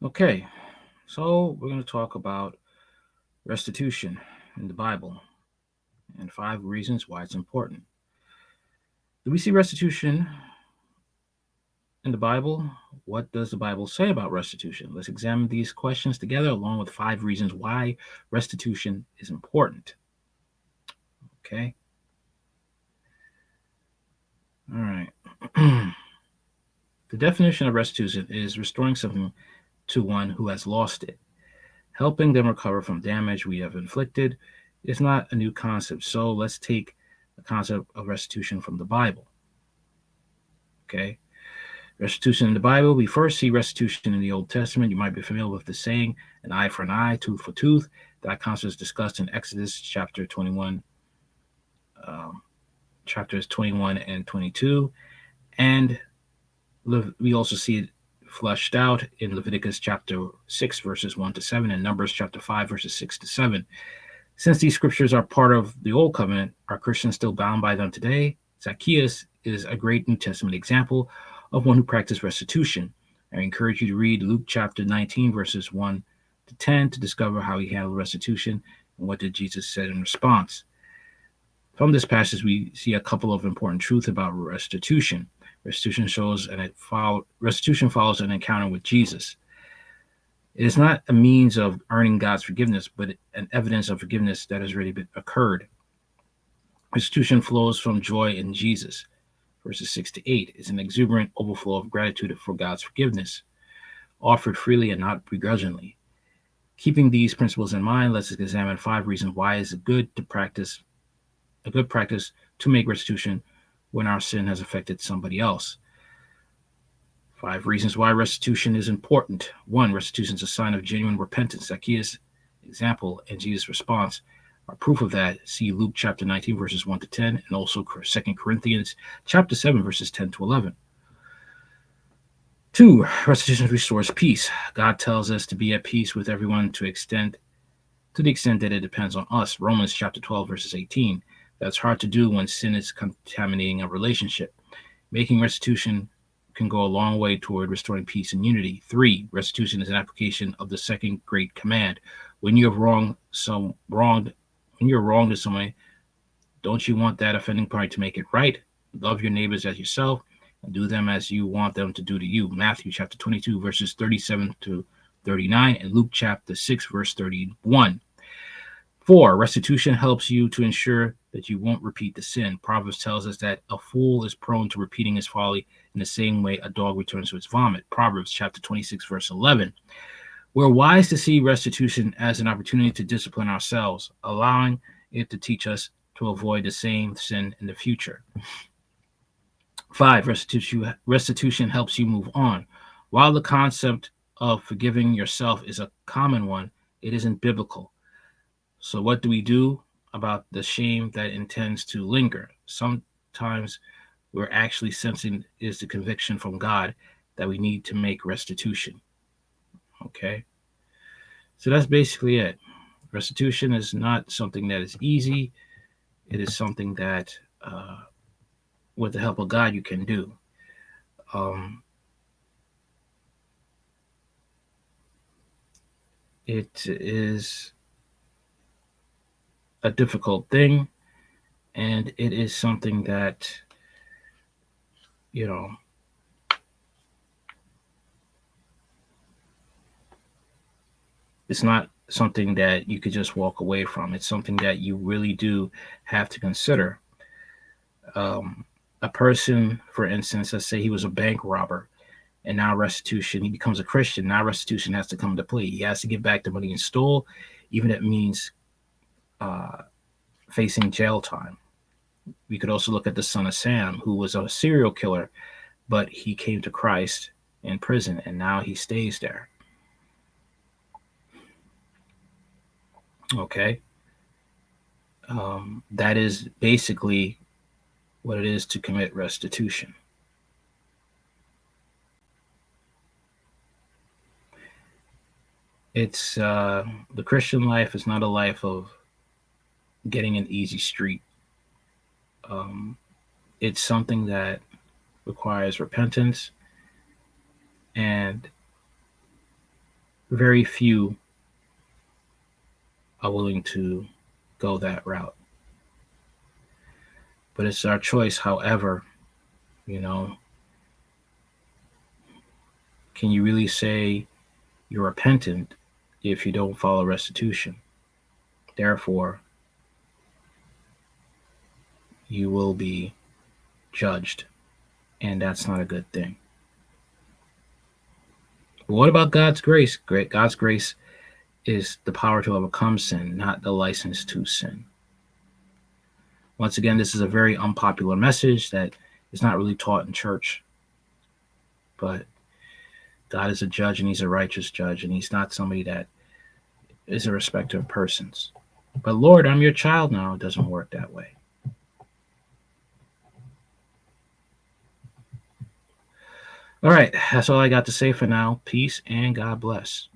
Okay, so we're going to talk about restitution in the Bible and 5 reasons why it's important. Do we see restitution in the Bible? What does the Bible say about restitution? Let's examine these questions together along with 5 reasons why restitution is important. Okay, all right. The definition of restitution is restoring something to one who has lost it, helping them recover from damage we have inflicted. Is not a new concept. So let's take the concept of restitution from the Bible. Okay. Restitution in the Bible. We first see restitution in the Old Testament. You might be familiar with the saying, an eye for an eye, tooth for tooth. That concept is discussed in Exodus chapter 21, um, chapters 21 and 22. And we also see it fleshed out in Leviticus chapter 6, verses 1 to 7, and Numbers chapter 5, verses 6 to 7. Since these scriptures are part of the Old Covenant, are Christians still bound by them today? Zacchaeus is a great New Testament example of one who practiced restitution. I encourage you to read Luke chapter 19, verses 1 to 10 to discover how he handled restitution and what did Jesus say in response. From this passage, we see a couple of important truths about restitution. Restitution follows an encounter with Jesus. It is not a means of earning God's forgiveness, but an evidence of forgiveness that has already occurred. Restitution flows from joy in Jesus. Verses 6 to 8 is an exuberant overflow of gratitude for God's forgiveness, offered freely and not begrudgingly. Keeping these principles in mind, let's examine 5 reasons why it's a good practice to make restitution when our sin has affected somebody else. 5 reasons why restitution is important. 1. Restitution is a sign of genuine repentance. Zacchaeus' example and Jesus' response are proof of that. See Luke chapter 19, verses 1 to 10, and also 2 Corinthians chapter 7, verses 10 to 11. 2. Restitution restores peace. God tells us to be at peace with everyone to the extent that it depends on us. Romans chapter 12, verses 18. That's hard to do when sin is contaminating a relationship. Making restitution can go a long way toward restoring peace and unity. 3. Restitution is an application of the second great command. When you're wronged to someone, don't you want that offending party to make it right? Love your neighbors as yourself and do them as you want them to do to you. Matthew chapter 22, verses 37 to 39, and Luke chapter 6, verse 31. 4. Restitution helps you to ensure that you won't repeat the sin. Proverbs tells us that a fool is prone to repeating his folly in the same way a dog returns to its vomit. Proverbs chapter 26, verse 11. We're wise to see restitution as an opportunity to discipline ourselves, allowing it to teach us to avoid the same sin in the future. 5. Restitution helps you move on. While the concept of forgiving yourself is a common one, it isn't biblical. So what do we do about the shame that intends to linger? Sometimes we're actually sensing is the conviction from God that we need to make restitution. Okay? So that's basically it. Restitution is not something that is easy. It is something that, with the help of God, you can do. Um, it is a difficult thing, and it is something that, you know, it's not something that you could just walk away from. It's something that you really do have to consider. A person, for instance, let's say he was a bank robber, and now restitution, he becomes a Christian. Now restitution has to come into play. He has to give back the money he stole, even if it means uh, facing jail time. We could also look at the son of Sam, who was a serial killer, but he came to Christ in prison, and now he stays there. Okay. That is basically what it is to commit restitution. It's the Christian life is not a life of getting an easy street. Um, it's something that requires repentance and very few are willing to go that route. But it's our choice. However, you know, can you really say you're repentant if you don't follow restitution? Therefore, you will be judged, and that's not a good thing. But what about God's grace? God's grace is the power to overcome sin, not the license to sin. Once again, this is a very unpopular message that is not really taught in church. But God is a judge, and he's a righteous judge, and he's not somebody that is a respecter of persons. But Lord, I'm your child now. It doesn't work that way. All right, that's all I got to say for now. Peace and God bless.